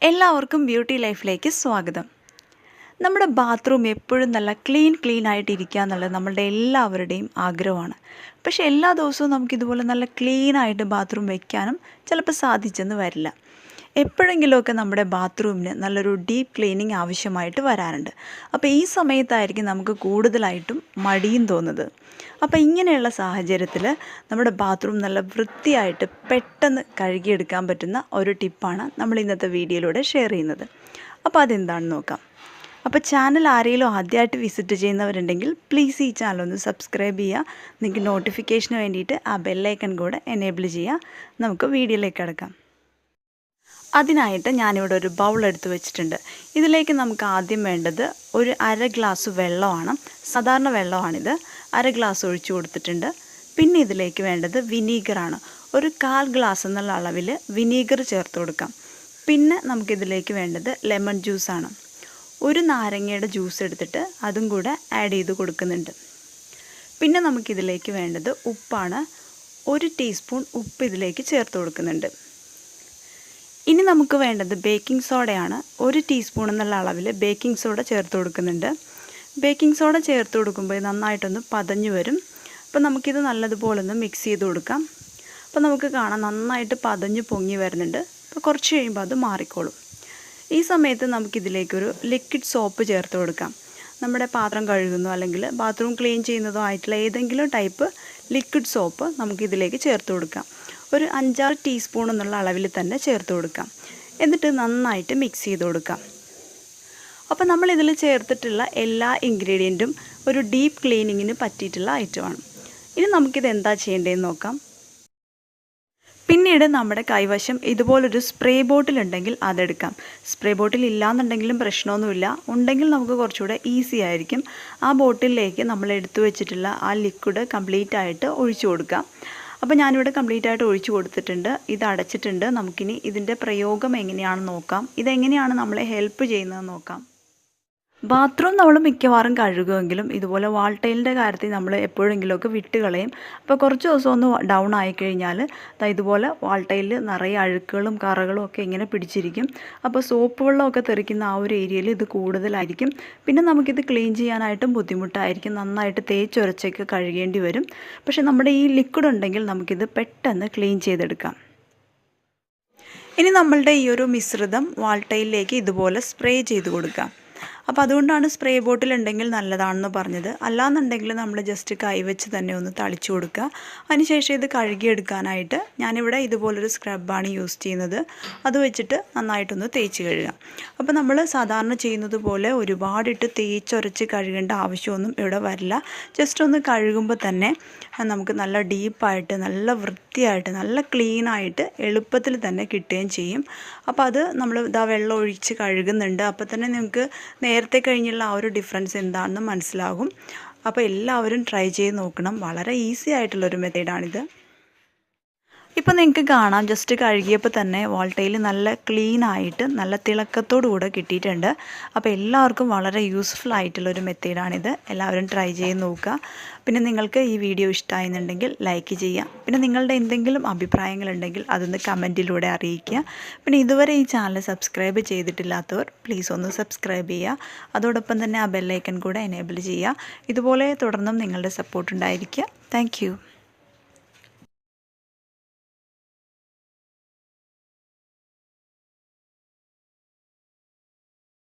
എല്ലാവർക്കും ബ്യൂട്ടി ലൈഫിലേക്ക് സ്വാഗതം. നമ്മുടെ ബാത്റൂം എപ്പോഴും നല്ല ക്ലീൻ ആയിട്ടിരിക്കുക എന്നുള്ളത് നമ്മളുടെ എല്ലാവരുടെയും ആഗ്രഹമാണ്. പക്ഷേ എല്ലാ ദിവസവും നമുക്കിതുപോലെ നല്ല ക്ലീനായിട്ട് ബാത്റൂം വയ്ക്കാനും ചിലപ്പോൾ സാധിച്ചെന്ന് വരില്ല. എപ്പോഴെങ്കിലുമൊക്കെ നമ്മുടെ ബാത്റൂമിന് നല്ലൊരു ഡീപ്പ് ക്ലീനിങ് ആവശ്യമായിട്ട് വരാറുണ്ട്. അപ്പോൾ ഈ സമയത്തായിരിക്കും നമുക്ക് കൂടുതലായിട്ടും മടിയും തോന്നുന്നത്. അപ്പോൾ ഇങ്ങനെയുള്ള സാഹചര്യത്തിൽ നമ്മുടെ ബാത്റൂം നല്ല വൃത്തിയായിട്ട് പെട്ടെന്ന് കഴുകിയെടുക്കാൻ പറ്റുന്ന ഒരു ടിപ്പാണ് നമ്മൾ ഇന്നത്തെ വീഡിയോയിലൂടെ ഷെയർ ചെയ്യുന്നത്. അപ്പോൾ അതെന്താണെന്ന് നോക്കാം. അപ്പോൾ ചാനൽ ആരെങ്കിലും ആദ്യമായിട്ട് വിസിറ്റ് ചെയ്യുന്നവരുണ്ടെങ്കിൽ പ്ലീസ് ഈ ചാനൽ ഒന്ന് സബ്സ്ക്രൈബ് ചെയ്യുക. നിങ്ങൾക്ക് നോട്ടിഫിക്കേഷന് വേണ്ടിയിട്ട് ആ ബെല്ലൈക്കൺ കൂടെ എനേബിൾ ചെയ്യുക. നമുക്ക് വീഡിയോയിലേക്ക് കിടക്കാം. അതിനായിട്ട് ഞാനിവിടെ ഒരു ബൗൾ എടുത്ത് വെച്ചിട്ടുണ്ട്. ഇതിലേക്ക് നമുക്ക് ആദ്യം വേണ്ടത് ഒരു അര ഗ്ലാസ് വെള്ളമാണ്. സാധാരണ വെള്ളമാണിത്. അര ഗ്ലാസ് ഒഴിച്ചു കൊടുത്തിട്ടുണ്ട്. പിന്നെ ഇതിലേക്ക് വേണ്ടത് വിനീഗറാണ്. ഒരു 1/4 ഗ്ലാസ് എന്നുള്ള അളവിൽ വിനീഗർ ചേർത്ത് കൊടുക്കാം. പിന്നെ നമുക്കിതിലേക്ക് വേണ്ടത് ലെമൺ ജ്യൂസാണ്. ഒരു നാരങ്ങയുടെ ജ്യൂസ് എടുത്തിട്ട് അതും കൂടെ ആഡ് ചെയ്ത് കൊടുക്കുന്നുണ്ട്. പിന്നെ നമുക്കിതിലേക്ക് വേണ്ടത് ഉപ്പാണ്. 1 ടീസ്പൂൺ ഉപ്പ് ഇതിലേക്ക് ചേർത്ത് കൊടുക്കുന്നുണ്ട്. ഇനി നമുക്ക് വേണ്ടത് ബേക്കിംഗ് സോഡയാണ്. 1 ടീസ്പൂൺ എന്നുള്ള അളവിൽ ബേക്കിംഗ് സോഡ ചേർത്ത് കൊടുക്കുന്നുണ്ട്. ബേക്കിംഗ് സോഡ ചേർത്ത് കൊടുക്കുമ്പോൾ നന്നായിട്ടൊന്ന് പതഞ്ഞ് വരും. അപ്പോൾ നമുക്കിത് നല്ലതുപോലെ ഒന്ന് മിക്സ് ചെയ്ത് കൊടുക്കാം. അപ്പോൾ നമുക്ക് കാണാം നന്നായിട്ട് പതഞ്ഞ് പൊങ്ങി വരുന്നുണ്ട്. അപ്പോൾ കുറച്ച് കഴിയുമ്പോൾ അത് മാറിക്കോളും. ഈ സമയത്ത് നമുക്കിതിലേക്കൊരു ലിക്വിഡ് സോപ്പ് ചേർത്ത് കൊടുക്കാം. നമ്മുടെ പാത്രം കഴുകുന്നതോ അല്ലെങ്കിൽ ബാത്റൂം ക്ലീൻ ചെയ്യുന്നതോ ആയിട്ടുള്ള ഏതെങ്കിലും ടൈപ്പ് ലിക്വിഡ് സോപ്പ് നമുക്കിതിലേക്ക് ചേർത്ത് കൊടുക്കാം. ഒരു 5-6 ടീസ്പൂൺ എന്നുള്ള അളവിൽ തന്നെ ചേർത്ത് കൊടുക്കാം. എന്നിട്ട് നന്നായിട്ട് മിക്സ് ചെയ്ത് കൊടുക്കാം. അപ്പോൾ നമ്മളിതിൽ ചേർത്തിട്ടുള്ള എല്ലാ ഇൻഗ്രീഡിയൻറ്റും ഒരു ഡീപ്പ് ക്ലീനിങ്ങിന് പറ്റിയിട്ടുള്ള ഐറ്റമാണ്. ഇനി നമുക്കിത് എന്താ ചെയ്യേണ്ടതെന്ന് നോക്കാം. പിന്നീട് നമ്മുടെ കൈവശം ഇതുപോലൊരു സ്പ്രേ ബോട്ടിൽ ഉണ്ടെങ്കിൽ അതെടുക്കാം. സ്പ്രേ ബോട്ടിൽ ഇല്ലയെന്നുണ്ടെങ്കിലും പ്രശ്നമൊന്നുമില്ല. ഉണ്ടെങ്കിൽ നമുക്ക് കുറച്ചുകൂടെ ഈസി ആയിരിക്കും. ആ ബോട്ടിലേക്ക് നമ്മൾ എടുത്തു വെച്ചിട്ടുള്ള ആ ലിക്വിഡ് കംപ്ലീറ്റ് ആയിട്ട് ഒഴിച്ചു കൊടുക്കാം. അപ്പോൾ ഞാനിവിടെ കംപ്ലീറ്റ് ആയിട്ട് ഒഴിച്ചു കൊടുത്തിട്ടുണ്ട്. ഇത് അടച്ചിട്ടുണ്ട്. നമുക്കിനി ഇതിൻ്റെ പ്രയോഗം എങ്ങനെയാണെന്ന് നോക്കാം. ഇതെങ്ങനെയാണ് നമ്മളെ ഹെൽപ്പ് ചെയ്യുന്നതെന്ന് നോക്കാം. ബാത്റൂം നമ്മൾ മിക്കവാറും കഴുകുമെങ്കിലും ഇതുപോലെ വാൾ ടൈലിൻ്റെ കാര്യത്തിൽ നമ്മൾ എപ്പോഴെങ്കിലുമൊക്കെ വിട്ട് കളയും. അപ്പോൾ കുറച്ച് ദിവസം ഒന്ന് ഡൗൺ ആയിക്കഴിഞ്ഞാൽ ഇതുപോലെ വാൾ ടൈലിൽ നിറയെ അഴുക്കുകളും കറകളും ഒക്കെ ഇങ്ങനെ പിടിച്ചിരിക്കും. അപ്പോൾ സോപ്പ് വെള്ളമൊക്കെ തെറിക്കുന്ന ആ ഒരു ഏരിയയിൽ ഇത് കൂടുതലായിരിക്കും. പിന്നെ നമുക്കിത് ക്ലീൻ ചെയ്യാനായിട്ടും ബുദ്ധിമുട്ടായിരിക്കും. നന്നായിട്ട് തേച്ചൊരച്ചൊക്കെ കഴുകേണ്ടി വരും. പക്ഷേ നമ്മുടെ ഈ ലിക്വിഡ് ഉണ്ടെങ്കിൽ നമുക്കിത് പെട്ടെന്ന് ക്ലീൻ ചെയ്തെടുക്കാം. ഇനി നമ്മളുടെ ഈ ഒരു മിശ്രിതം വാൾ ടൈലിലേക്ക് ഇതുപോലെ സ്പ്രേ ചെയ്ത് കൊടുക്കാം. അപ്പോൾ അതുകൊണ്ടാണ് സ്പ്രേ ബോട്ടിൽ ഉണ്ടെങ്കിൽ നല്ലതാണെന്ന് പറഞ്ഞത്. അല്ലാന്നുണ്ടെങ്കിൽ നമ്മൾ ജസ്റ്റ് കൈവച്ച് തന്നെ ഒന്ന് തളിച്ചു കൊടുക്കുക. അതിനുശേഷം ഇത് കഴുകിയെടുക്കാനായിട്ട് ഞാനിവിടെ ഇതുപോലൊരു സ്ക്രബാണ് യൂസ് ചെയ്യുന്നത്. അത് വെച്ചിട്ട് നന്നായിട്ടൊന്ന് തേച്ച് കഴുകാം. അപ്പോൾ നമ്മൾ സാധാരണ ചെയ്യുന്നത് പോലെ ഒരുപാടിട്ട് തേച്ചൊരച്ച് കഴുകേണ്ട ആവശ്യമൊന്നും ഇവിടെ വരില്ല. ജസ്റ്റ് ഒന്ന് കഴുകുമ്പോൾ തന്നെ നമുക്ക് നല്ല ഡീപ്പായിട്ട് നല്ല വൃത്തിയായിട്ട് നല്ല ക്ലീനായിട്ട് എളുപ്പത്തിൽ തന്നെ കിട്ടുകയും ചെയ്യും. അപ്പോൾ അത് നമ്മൾ വെള്ളം ഒഴിച്ച് കഴുകുന്നുണ്ട്. അപ്പോൾ തന്നെ നിങ്ങൾക്ക് നേരത്തെ കഴിഞ്ഞുള്ള ആ ഒരു ഡിഫറൻസ് എന്താണെന്ന് മനസ്സിലാകും. അപ്പോൾ എല്ലാവരും ട്രൈ ചെയ്ത് നോക്കണം. വളരെ ഈസി ആയിട്ടുള്ളൊരു മെത്തേഡാണിത്. ഇപ്പോൾ നിങ്ങൾക്ക് കാണാം ജസ്റ്റ് കഴുകിയപ്പോൾ തന്നെ വാൾ ടൈൽ നല്ല ക്ലീനായിട്ട് നല്ല തിളക്കത്തോടു കൂടെ കിട്ടിയിട്ടുണ്ട്. അപ്പോൾ എല്ലാവർക്കും വളരെ യൂസ്ഫുൾ ആയിട്ടുള്ളൊരു മെത്തേഡാണിത്. എല്ലാവരും ട്രൈ ചെയ്ത് നോക്കുക. പിന്നെ നിങ്ങൾക്ക് ഈ വീഡിയോ ഇഷ്ടമായെന്നുണ്ടെങ്കിൽ ലൈക്ക് ചെയ്യുക. പിന്നെ നിങ്ങളുടെ എന്തെങ്കിലും അഭിപ്രായങ്ങളുണ്ടെങ്കിൽ അതൊന്ന് കമൻറ്റിലൂടെ അറിയിക്കുക. പിന്നെ ഇതുവരെ ഈ ചാനൽ സബ്സ്ക്രൈബ് ചെയ്തിട്ടില്ലാത്തവർ പ്ലീസ് ഒന്ന് സബ്സ്ക്രൈബ് ചെയ്യുക. അതോടൊപ്പം തന്നെ ആ ബെല്ലൈക്കൺ കൂടെ എനേബിൾ ചെയ്യുക. ഇതുപോലെ തുടർന്നും നിങ്ങളുടെ സപ്പോർട്ട് ഉണ്ടായിരിക്കുക. താങ്ക്